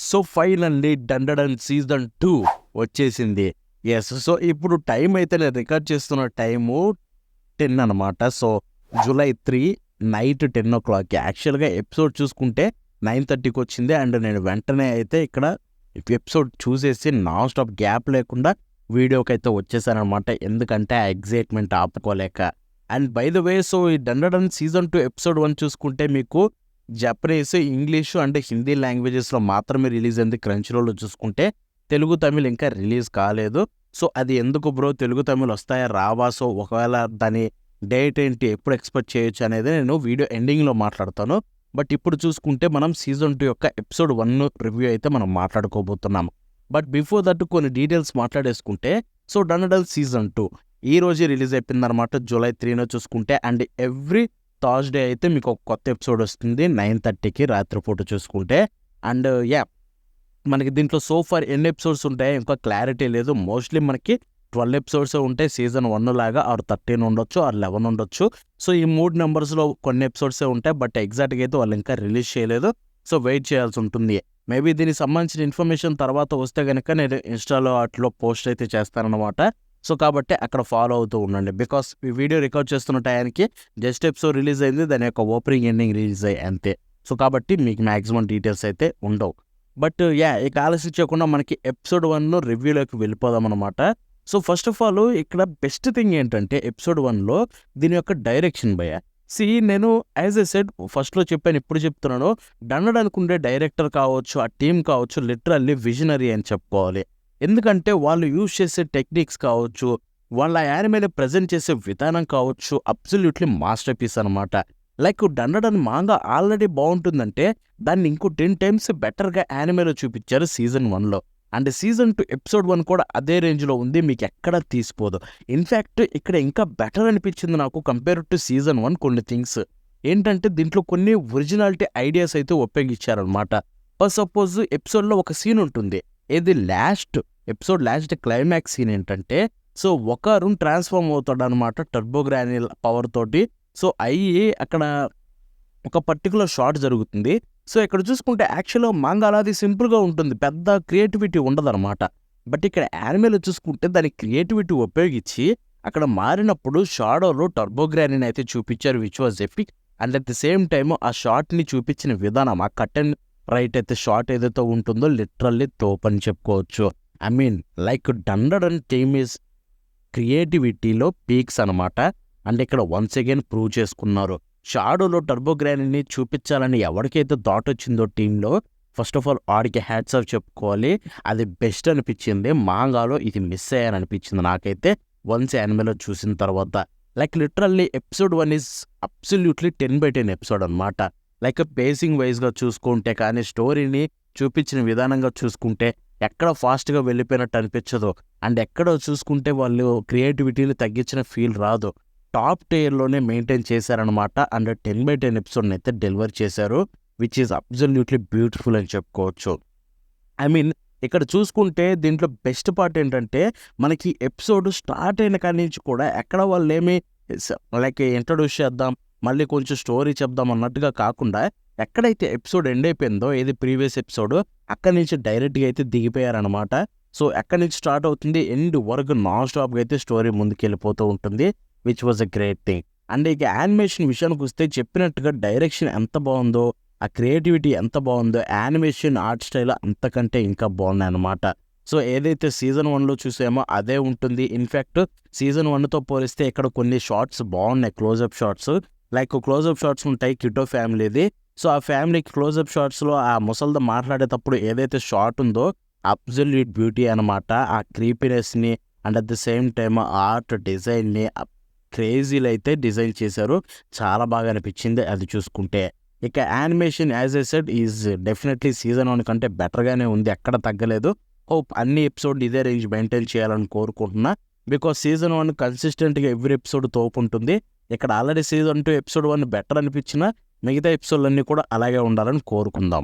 So finally డండడన్ season 2 వచ్చేసింది. So ఇప్పుడు time అయితే నేను రికార్డ్ చేస్తున్న టైము 10 అనమాట. సో జూలై 3 నైట్ 10 యాక్చువల్గా ఎపిసోడ్ చూసుకుంటే 9:30కి వచ్చింది. అండ్ నేను వెంటనే అయితే ఇక్కడ ఎపిసోడ్ చూసేసి నాన్ స్టాప్ గ్యాప్ లేకుండా వీడియోకి అయితే వచ్చేసానమాట. ఎందుకంటే ఆ ఎగ్జైట్మెంట్ ఆపుకోలేక. And by the way, so ఈ డండడన్ సీజన్ 2 ఎపిసోడ్ 1 చూసుకుంటే మీకు జపనీస్, ఇంగ్లీషు అండ్ హిందీ లాంగ్వేజెస్లో మాత్రమే రిలీజ్ అయింది. క్రంచ్రోల్లో చూసుకుంటే తెలుగు, తమిళ్ ఇంకా రిలీజ్ కాలేదు. సో అది ఎందుకు బ్రో, తెలుగు తమిళ్ వస్తాయా రావా, సో ఒకవేళ దాని డేట్ ఏంటి, ఎప్పుడు ఎక్స్పెక్ట్ చేయొచ్చు అనేది నేను వీడియో ఎండింగ్లో మాట్లాడతాను. బట్ ఇప్పుడు చూసుకుంటే మనం సీజన్ 2 యొక్క ఎపిసోడ్ 1 రివ్యూ అయితే మనం మాట్లాడుకోబోతున్నాం. బట్ బిఫోర్ దట్ కొన్ని డీటెయిల్స్ మాట్లాడేసుకుంటే, సో డండడన్ సీజన్ 2 ఈ రోజే రిలీజ్ అయిపోయిందనమాట. జూలై 3 చూసుకుంటే. అండ్ ఎవ్రీ థర్స్డే అయితే మీకు ఒక కొత్త ఎపిసోడ్ వస్తుంది 9:30కి రాత్రిపూట చూసుకుంటే. అండ్ మనకి దీంట్లో సో ఫార్ ఎన్ని ఎపిసోడ్స్ ఉంటాయో ఇంకా క్లారిటీ లేదు. మోస్ట్లీ మనకి 12 ఎపిసోడ్స్ ఉంటాయి సీజన్ 1 లాగా, ఆర్ 13 ఉండొచ్చు, ఆర్ 11 ఉండొచ్చు. సో ఈ 3 నెంబర్స్లో కొన్ని ఎపిసోడ్సే ఉంటాయి. బట్ ఎగ్జాక్ట్గా అయితే వాళ్ళు ఇంకా రిలీజ్ చేయలేదు. సో వెయిట్ చేయాల్సి ఉంటుంది. మేబీ దీనికి సంబంధించిన ఇన్ఫర్మేషన్ తర్వాత వస్తే కనుక నేను ఇన్స్టాలో అట్లో పోస్ట్ అయితే చేస్తానన్నమాట. సో కాబట్టి అక్కడ ఫాలో అవుతూ ఉండండి. బికాస్ ఈ వీడియో రికార్డ్ చేస్తున్న టయానికి జస్ట్ ఎపిసోడ్ రిలీజ్ అయింది, దాని యొక్క ఓపెనింగ్ ఎండింగ్ రిలీజ్ అయ్యి అంతే. సో కాబట్టి మీకు మ్యాక్సిమం డీటెయిల్స్ అయితే ఉండవు. బట్ ఇక ఆలస్యం చేయకుండా మనకి ఎపిసోడ్ 1 రివ్యూలోకి వెళ్ళిపోదాం అనమాట. సో ఫస్ట్ ఆఫ్ ఆల్ ఇక్కడ బెస్ట్ థింగ్ ఏంటంటే ఎపిసోడ్ 1లో దీని యొక్క డైరెక్షన్ భయ. నేను యాజ్ ఎ సెడ్ ఫస్ట్లో చెప్పాను, ఇప్పుడు చెప్తున్నాను, డండడ్ అనుకుంటే డైరెక్టర్ కావచ్చు, ఆ టీం కావచ్చు, లిటరల్లీ విజనరీ అని చెప్పుకోవాలి. ఎందుకంటే వాళ్ళు యూజ్ చేసే టెక్నిక్స్ కావచ్చు, వాళ్ళ యానిమేని ప్రజెంట్ చేసే విధానం కావచ్చు, అబ్సల్యూట్లీ మాస్టర్ పీస్ అనమాట. లైక్ డండడన్ మాంగా ఆల్రెడీ బాగుంటుందంటే దాన్ని ఇంకో 10 times బెటర్గా యానిమేలో చూపించారు సీజన్ 1లో. అండ్ సీజన్ 2 ఎపిసోడ్ 1 కూడా అదే రేంజ్లో ఉంది, మీకు ఎక్కడా తీసిపోదు. ఇన్ఫ్యాక్ట్ ఇక్కడ ఇంకా బెటర్ అనిపించింది నాకు కంపేర్ టు సీజన్ 1 కొన్ని థింగ్స్. ఏంటంటే దీంట్లో కొన్ని ఒరిజినాలిటీ ఐడియాస్ అయితే ఉపయోగించారనమాట. సపోజ్ ఎపిసోడ్లో ఒక సీన్ ఉంటుంది, ఇది ఎపిసోడ్ లాస్ట్ క్లైమాక్స్ సీన్ ఏంటంటే, సో ఒక రూమ్ ట్రాన్స్ఫార్మ్ అవుతాడు అనమాట టర్బోగ్రానిల్ పవర్ తోటి. సో అయ్యి అక్కడ ఒక పర్టికులర్ షాట్ జరుగుతుంది. సో ఇక్కడ చూసుకుంటే యాక్చువల్గా మాంగా అది సింపుల్గా ఉంటుంది, పెద్ద క్రియేటివిటీ ఉండదన్నమాట. బట్ ఇక్కడ యానిమేలో చూసుకుంటే దాని క్రియేటివిటీ ఉపయోగించి అక్కడ మారినప్పుడు షాడోలో టర్బోగ్రానిన్ అయితే చూపించారు, which was epic. And at the same time ఆ షాట్ని చూపించిన విధానం, ఆ కట్ అండ్ రైట్ అయితే షార్ట్ ఏదైతే ఉంటుందో లిటరల్లీ తోపని చెప్పుకోవచ్చు. I mean like Dandadan team is క్రియేటివిటీలో పీక్స్ అనమాట. అండ్ ఇక్కడ వన్స్ అగైన్ ప్రూవ్ చేసుకున్నారు. షాడోలో టర్బోగ్రానిని చూపించాలని ఎవరికైతే థాట్ వచ్చిందో టీంలో, ఫస్ట్ ఆఫ్ ఆల్ ఆడికి హ్యాట్స్ ఆఫ్ చెప్పుకోవాలి. అది బెస్ట్ అనిపించింది. మాంగాలో ఇది మిస్ అయ్యాని అనిపించింది నాకైతే వన్స్ యానిమేలో చూసిన తర్వాత. Like literally episode 1 is absolutely 10/10 episode అనమాట. లైక్ పేసింగ్ వైజ్గా చూసుకుంటే కానీ, స్టోరీని చూపించిన విధానంగా చూసుకుంటే ఎక్కడ ఫాస్ట్గా వెళ్ళిపోయినట్టు అనిపించదు. అండ్ ఎక్కడ చూసుకుంటే వాళ్ళు క్రియేటివిటీని తగ్గించిన ఫీల్ రాదు. టాప్ టైర్లోనే మెయింటైన్ చేశారనమాట. అండ్ 10/10 ఎపిసోడ్ని అయితే డెలివర్ చేశారు, విచ్ ఈజ్ అబ్సల్యూట్లీ బ్యూటిఫుల్ అని చెప్పుకోవచ్చు. ఐ మీన్ ఇక్కడ చూసుకుంటే దీంట్లో బెస్ట్ పార్ట్ ఏంటంటే, మనకి ఎపిసోడ్ స్టార్ట్ అయిన కాడి నుంచి కూడా ఎక్కడ వాళ్ళు ఏమి లైక్ ఇంట్రడ్యూస్ చేద్దాం, మళ్ళీ కొంచెం స్టోరీ చెప్దాం అన్నట్టుగా కాకుండా, ఎక్కడైతే ఎపిసోడ్ ఎండ్ అయిపోయిందో ఏది ప్రీవియస్ ఎపిసోడ్, అక్కడి నుంచి డైరెక్ట్గా అయితే దిగిపోయారనమాట. సో ఎక్కడి నుంచి స్టార్ట్ అవుతుంది ఎండ్ వరకు నాన్ స్టాప్గా అయితే స్టోరీ ముందుకెళ్ళిపోతూ ఉంటుంది, which was a great thing. And ఇక యానిమేషన్ విషయానికి వస్తే చెప్పినట్టుగా డైరెక్షన్ ఎంత బాగుందో, ఆ క్రియేటివిటీ ఎంత బాగుందో, యానిమేషన్ ఆర్ట్ స్టైల్ అంతకంటే ఇంకా బాగున్నాయి అనమాట. సో ఏదైతే సీజన్ 1లో చూసామో అదే ఉంటుంది. ఇన్ఫ్యాక్ట్ సీజన్ 1తో పోలిస్తే ఇక్కడ కొన్ని షార్ట్స్ బాగున్నాయి, close up shots. Like close up shots ఉంటాయి కిటో ఫ్యామిలీది. సో ఆ ఫ్యామిలీకి క్లోజప్ షార్ట్స్లో ఆ ముసల్తో మాట్లాడేటప్పుడు ఏదైతే షార్ట్ ఉందో అబ్సల్యూట్ బ్యూటీ అనమాట. ఆ క్రీపీనెస్ని and at the same time art డిజైన్ని క్రేజీలు అయితే డిజైన్ చేశారు, చాలా బాగా అనిపించింది అది చూసుకుంటే. ఇక animation as a said is definitely season 1 కంటే బెటర్గానే ఉంది, ఎక్కడ తగ్గలేదు. హోప్ అన్ని ఎపిసోడ్ ఇదే రేంజ్ మెయింటైన్ చేయాలని కోరుకుంటున్నా. బికాస్ సీజన్ 1 కన్సిస్టెంట్గా ఎవ్రీ ఎపిసోడ్ తోపు ఉంటుంది. ఇక్కడ ఆల్రెడీ సీజన్ 2 ఎపిసోడ్ 1 బెటర్ అనిపించినా మిగతా ఎపిసోడ్లన్నీ కూడా అలాగే ఉండాలని కోరుకుందాం.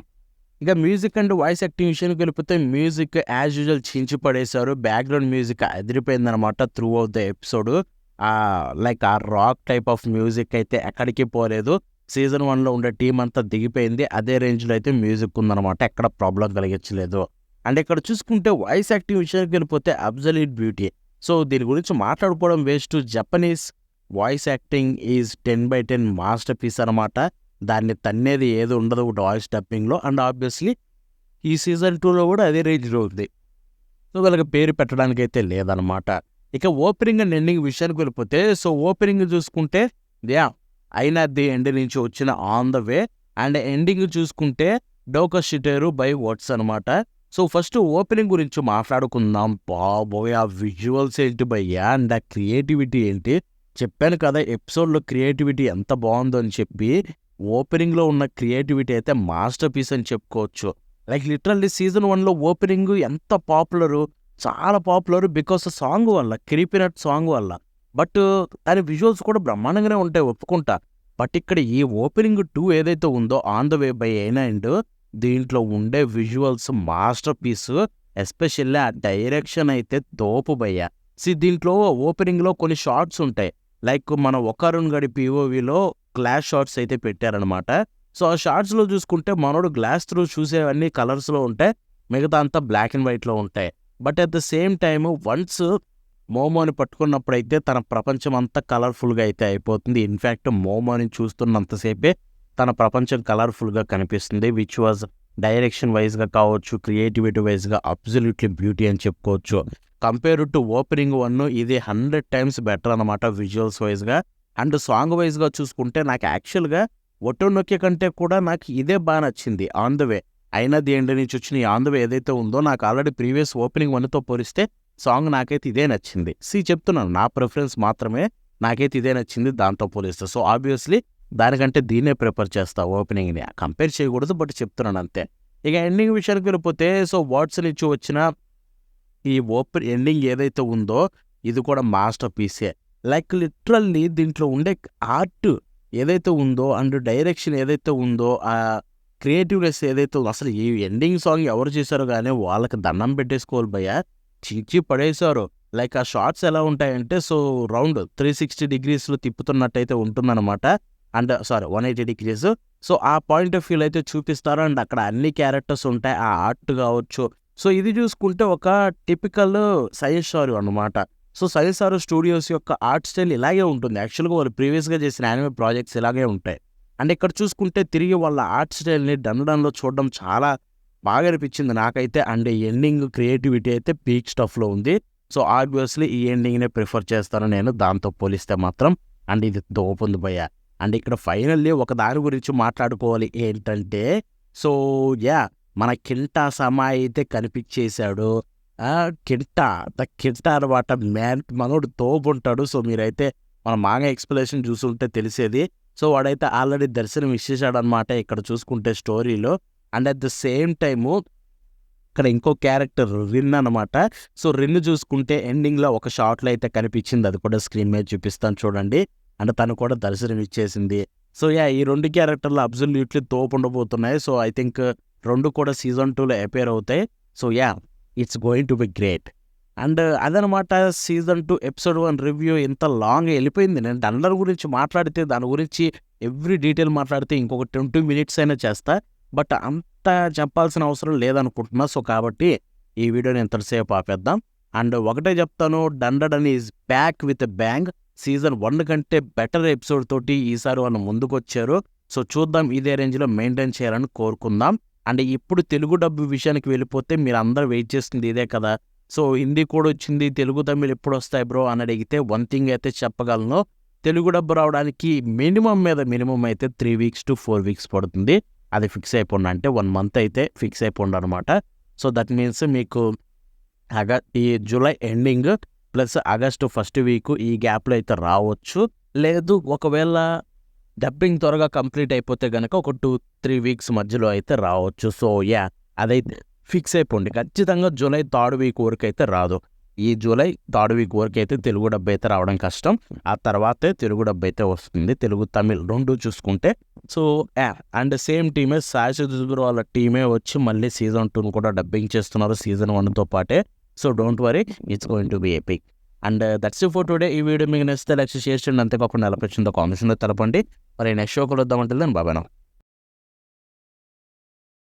ఇక మ్యూజిక్ అండ్ వాయిస్ యాక్టింగ్ విషయానికి వెళ్ళిపోతే, మ్యూజిక్ యాజ్ యూజువల్ చించి పడేశారు. బ్యాక్గ్రౌండ్ మ్యూజిక్ అదిరిపోయిందనమాట throughout the episode. Like ఆ రాక్ టైప్ ఆఫ్ మ్యూజిక్ అయితే ఎక్కడికి పోలేదు. సీజన్ 1లో ఉండే టీం అంతా దిగిపోయింది. అదే రేంజ్లో అయితే మ్యూజిక్ ఉందన్నమాట. ఎక్కడ ప్రాబ్లం కలిగించలేదు. అండ్ ఇక్కడ చూసుకుంటే వాయిస్ యాక్టింగ్ విషయానికి వెళ్ళిపోతే అబ్సల్యూట్ బ్యూటీ. సో దీని గురించి మాట్లాడుకోవడం waste. Japanese voice acting is 10/10 masterpiece అనమాట. దాన్ని తన్నేది ఏది ఉండదు వాయిస్ డబ్బింగ్లో. అండ్ ఆబ్వియస్లీ ఈ సీజన్ 2లో కూడా అదే రేంజ్లో ఉంది. సో వాళ్ళకి పేరు పెట్టడానికి అయితే లేదనమాట. ఇక ఓపెనింగ్ అండ్ ఎండింగ్ విషయానికి వెళ్ళిపోతే సో ఓపెనింగ్ చూసుకుంటే అయినా ది ఎండ్ నుంచి వచ్చిన on the way. And ending చూసుకుంటే డోకా షిటేరు బై వాట్స్ అనమాట. సో ఫస్ట్ ఓపెనింగ్ గురించి మాట్లాడుకుందాం. బాబోయ్ ఆ విజువల్స్ ఏంటి భయ్యా, అండ్ ఆ క్రియేటివిటీ ఏంటి. చెప్పాను కదా ఎపిసోడ్లో క్రియేటివిటీ ఎంత బాగుందో అని చెప్పి. ఓపెనింగ్లో ఉన్న క్రియేటివిటీ అయితే మాస్టర్ పీస్ అని చెప్పుకోవచ్చు. లైక్ లిటరల్లీ సీజన్ 1లో ఓపెనింగ్ ఎంత పాపులరు, చాలా పాపులర్ బికాస్ సాంగ్ వల్ల, క్రీపీనట్ సాంగ్ వల్ల. బట్ దాని విజువల్స్ కూడా బ్రహ్మాండంగానే ఉంటాయి, ఒప్పుకుంటా. బట్ ఇక్కడ ఈ ఓపెనింగ్ 2 ఏదైతే ఉందో ఆన్ ద వే బై అయినా అండ్ దీంట్లో ఉండే విజువల్స్ మాస్టర్ పీస్. ఎస్పెషల్లీ ఆ డైరెక్షన్ అయితే తోపు భయ్య. దీంట్లో ఓపెనింగ్లో కొన్ని షార్ట్స్ ఉంటాయి. లైక్ మన ఒకరుణ్ గడి పిఓవిలో గ్లాస్ షార్ట్స్ అయితే పెట్టారనమాట. సో ఆ షార్ట్స్లో చూసుకుంటే మనోడు గ్లాస్ త్రూ చూసేవన్నీ కలర్స్లో ఉంటాయి, మిగతా అంతా బ్లాక్ అండ్ వైట్లో ఉంటాయి. But at the same time once మోమోని పట్టుకున్నప్పుడైతే తన ప్రపంచం అంతా కలర్ఫుల్గా అయితే అయిపోతుంది. ఇన్ఫ్యాక్ట్ మోమోని చూస్తున్నంతసేపే తన ప్రపంచం కలర్ఫుల్గా కనిపిస్తుంది. విచ్ వాజ్ డైరెక్షన్ వైజ్గా కావచ్చు, క్రియేటివిటీ వైజ్గా అబ్సల్యూట్లీ బ్యూటీ అని చెప్పుకోవచ్చు. కంపేర్ టు ఓపెనింగ్ 1 ఇది 100 times బెటర్ అనమాట విజువల్స్ వైజ్గా. అండ్ సాంగ్ వైజ్గా చూసుకుంటే నాకు యాక్చువల్గా ఒటోనొక్కే కంటే కూడా నాకు ఇదే బాగా నచ్చింది. ఆన్ ద వే అయినా ది ఎండ్ నుంచి వచ్చిన ఈ ఆన్ ద వే ఏదైతే ఉందో నాకు ఆల్రెడీ ప్రీవియస్ ఓపెనింగ్ 1తో పోలిస్తే సాంగ్ నాకైతే ఇదే నచ్చింది. చెప్తున్నాను నా ప్రిఫరెన్స్ మాత్రమే, నాకైతే ఇదే నచ్చింది దాంతో పోలిస్తే. సో ఆబ్వియస్లీ దానికంటే దీన్నే ప్రిఫర్ చేస్తా, ఓపెనింగ్ని కంపేర్ చేయకూడదు, బట్ చెప్తున్నాను అంతే. ఇక ఎండింగ్ విషయానికి వెళ్ళిపోతే సో వాట్స్ నుంచి వచ్చిన ఈ ఎండింగ్ ఏదైతే ఉందో ఇది కూడా మాస్టర్ పీసే. లైక్ లిటరల్లీ దీంట్లో ఉండే ఆర్ట్ ఏదైతే ఉందో అండ్ డైరెక్షన్ ఏదైతే ఉందో, ఆ క్రియేటివ్నెస్ ఏదైతే ఉందో, అసలు ఈ ఎండింగ్ సాంగ్ ఎవరు చేశారో కానీ వాళ్ళకి దండం పెట్టేసుకోవాలి భయ్య. చీచి పడేశారు. లైక్ ఆ షార్ట్స్ ఎలా ఉంటాయంటే సో రౌండ్ 360 degrees తిప్పుతున్నట్టయితే ఉంటుందన్నమాట. And 180 degrees. సో ఆ పాయింట్ ఆఫ్ వ్యూలో అయితే చూపిస్తారు. అండ్ అక్కడ అన్ని క్యారెక్టర్స్ ఉంటాయి, ఆ ఆర్ట్ కావచ్చు. సో ఇది చూసుకుంటే ఒక టిపికల్ సైన్స్ స్టోరీ అనమాట. సో సైన్స్ స్టూడియోస్ యొక్క ఆర్ట్ స్టైల్ ఇలాగే ఉంటుంది. యాక్చువల్గా వాళ్ళు ప్రీవియస్గా చేసిన యానిమే ప్రాజెక్ట్స్ ఇలాగే ఉంటాయి. అండ్ ఇక్కడ చూసుకుంటే తిరిగి వాళ్ళ ఆర్ట్ స్టైల్ని డండడంలో చూడడం చాలా బాగా అనిపించింది నాకైతే. అండ్ ఎండింగ్ క్రియేటివిటీ అయితే పీక్ స్టఫ్లో ఉంది. సో ఆబ్వియస్లీ ఈ ఎండింగ్నే ప్రిఫర్ చేస్తాను నేను దాంతో పోలిస్తే మాత్రం. అండ్ ఇది దోపుంది భయ్య. అండ్ ఇక్కడ ఫైనల్లీ ఒక దాని గురించి మాట్లాడుకోవాలి ఏంటంటే సో మన కింటా సమాయ్ అయితే కనిపించేశాడు. కింటా అనమాట, మనోడు తోపు ఉంటాడు. సో మీరైతే మన మాగా ఎక్స్ప్లెనేషన్ చూసుంటే తెలిసేది. సో వాడైతే ఆల్రెడీ దర్శనం ఇచ్చేసాడు అనమాట ఇక్కడ చూసుకుంటే స్టోరీలో. And at the same time ఇక్కడ ఇంకో క్యారెక్టర్ రిన్ అనమాట. సో రిన్ చూసుకుంటే ఎండింగ్లో ఒక షార్ట్లో అయితే కనిపించింది, అది కూడా స్క్రీన్ మీద చూపిస్తాను చూడండి. అండ్ తను కూడా దర్శనం ఇచ్చేసింది. సో ఈ 2 క్యారెక్టర్లు అబ్సల్యూట్లీ తోపు ఉండబోతున్నాయి. సో ఐ థింక్ 2 కూడా సీజన్ 2లో అపేర్ అవుతాయి. So it's going to be great. And అదనమాట సీజన్ 2 ఎపిసోడ్ 1 రివ్యూ. ఇంత లాంగ్ వెళ్ళిపోయింది. నేను డండర్ గురించి మాట్లాడితే దాని గురించి ఎవ్రీ డీటెయిల్ మాట్లాడితే ఇంకొక 20 minutes అయినా చేస్తా. బట్ అంత చెప్పాల్సిన అవసరం లేదనుకుంటున్నా. సో కాబట్టి ఈ వీడియోని ఎంతసేపు ఆపేద్దాం. అండ్ ఒకటే చెప్తాను, Dandan is back with a bang. Season 1 కంటే బెటర్ ఎపిసోడ్ తోటి ఈసారి వాళ్ళు ముందుకు వచ్చారు. సో చూద్దాం, ఇదే రేంజ్లో మెయింటైన్ చేయాలని కోరుకుందాం. అండ్ ఇప్పుడు తెలుగు డబ్బు విషయానికి వెళ్ళిపోతే మీరు అందరూ వెయిట్ చేస్తుంది ఇదే కదా. సో హిందీ కూడా వచ్చింది, తెలుగు తమిళ్ ఎప్పుడు వస్తాయి బ్రో అని అడిగితే వన్ థింగ్ అయితే చెప్పగలను, తెలుగు డబ్బు రావడానికి మినిమం అయితే 3 weeks to 4 weeks పడుతుంది. అది ఫిక్స్ అయిపోండి, అంటే 1 month అయితే ఫిక్స్ అయిపోండి అనమాట. సో దట్ మీన్స్ మీకు ఈ July ending plus August first week ఈ గ్యాప్లో అయితే రావచ్చు. లేదు ఒకవేళ డబ్బింగ్ త్వరగా కంప్లీట్ అయిపోతే కనుక ఒక 2-3 weeks మధ్యలో అయితే రావచ్చు. సో అదైతే ఫిక్స్ అయిపోండి. ఖచ్చితంగా జూలై 3rd week వరకు అయితే రాదు. ఈ జూలై 3rd week వరకు అయితే తెలుగు డబ్బు అయితే రావడం కష్టం. ఆ తర్వాతే తెలుగు డబ్బు అయితే వస్తుంది, తెలుగు తమిళ్ 2 చూసుకుంటే. సో అండ్ సేమ్ టీమే సాయిసుదురు వాళ్ళ టీమే వచ్చి మళ్ళీ సీజన్ 2 కూడా డబ్బింగ్ చేస్తున్నారు సీజన్ 1తో పాటే. So don't worry, it's going to be epic. And that's for today. ఈ వీడియో మీకు నచ్చితే లైక్ షేర్ చేయండి, అంతేకాకుండా ఎలా వచ్చిందో కామెంట్స్లో తెలపండి. మరి నెక్స్ట్ షో కలుద్దామంటే బాబాయ్.